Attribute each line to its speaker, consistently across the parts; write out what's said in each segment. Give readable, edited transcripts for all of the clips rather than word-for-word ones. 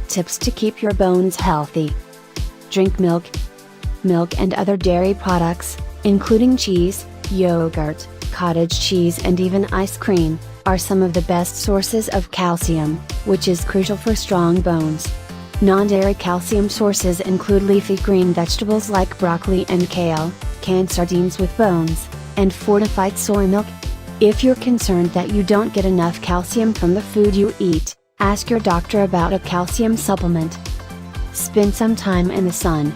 Speaker 1: tips to keep your bones healthy. Drink milk. Milk and other dairy products, including cheese, yogurt, cottage cheese and even ice cream, are some of the best sources of calcium, which is crucial for strong bones. Non-dairy calcium sources include leafy green vegetables like broccoli and kale, canned sardines with bones, and fortified soy milk. If you're concerned that you don't get enough calcium from the food you eat, ask your doctor about a calcium supplement. Spend some time in the sun.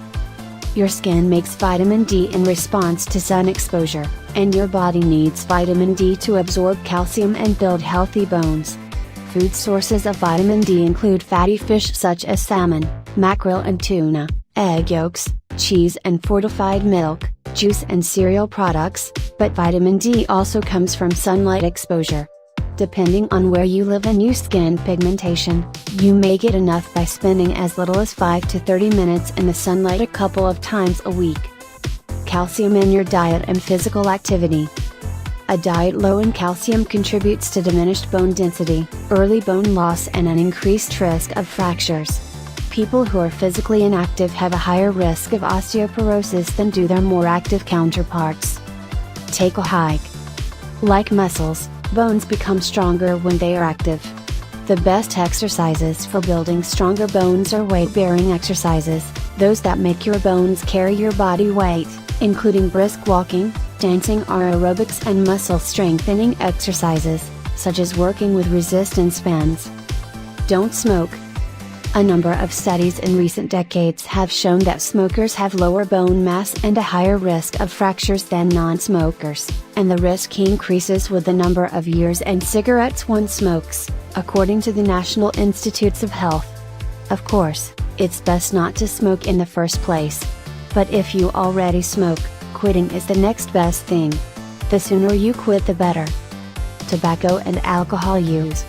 Speaker 1: Your skin makes vitamin D in response to sun exposure, and your body needs vitamin D to absorb calcium and build healthy bones. Food sources of vitamin D include fatty fish such as salmon, mackerel and tuna, egg yolks, cheese and fortified milk, juice and cereal products, but vitamin D also comes from sunlight exposure. Depending on where you live and use skin pigmentation, you may get enough by spending as little as 5 to 30 minutes in the sunlight a couple of times a week. Calcium in your diet and physical activity. A diet low in calcium contributes to diminished bone density, early bone loss and an increased risk of fractures. People who are physically inactive have a higher risk of osteoporosis than do their more active counterparts. Take a hike. Like muscles, bones become stronger when they are active. The best exercises for building stronger bones are weight-bearing exercises, those that make your bones carry your body weight, including brisk walking, dancing or aerobics and muscle strengthening exercises, such as working with resistance bands. Don't smoke. A number of studies in recent decades have shown that smokers have lower bone mass and a higher risk of fractures than non-smokers, and the risk increases with the number of years and cigarettes one smokes, according to the National Institutes of Health. Of course, it's best not to smoke in the first place. But if you already smoke, quitting is the next best thing. The sooner you quit the better. Tobacco and alcohol use.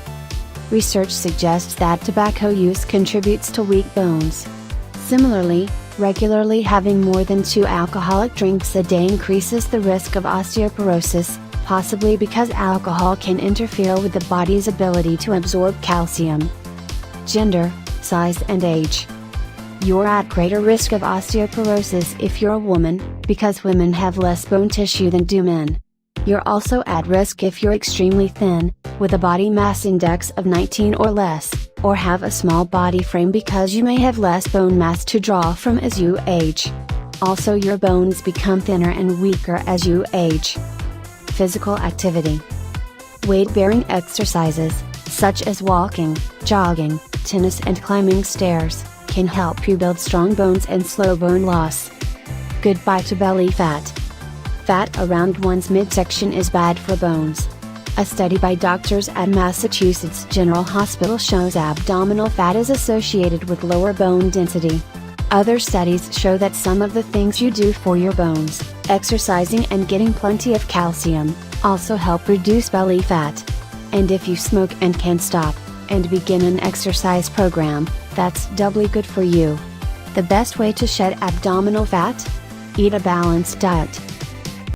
Speaker 1: Research suggests that tobacco use contributes to weak bones. Similarly, regularly having more than 2 alcoholic drinks a day increases the risk of osteoporosis, possibly because alcohol can interfere with the body's ability to absorb calcium. Gender, size and age. You're at greater risk of osteoporosis if you're a woman, because women have less bone tissue than do men. You're also at risk if you're extremely thin, with a body mass index of 19 or less, or have a small body frame because you may have less bone mass to draw from as you age. Also, your bones become thinner and weaker as you age. Physical activity. Weight-bearing exercises, such as walking, jogging, tennis and climbing stairs, can help you build strong bones and slow bone loss. Goodbye to belly fat. Fat around one's midsection is bad for bones. A study by doctors at Massachusetts General Hospital shows abdominal fat is associated with lower bone density. Other studies show that some of the things you do for your bones, exercising and getting plenty of calcium, also help reduce belly fat. And if you smoke and can't stop, and begin an exercise program, that's doubly good for you. The best way to shed abdominal fat? Eat a balanced diet.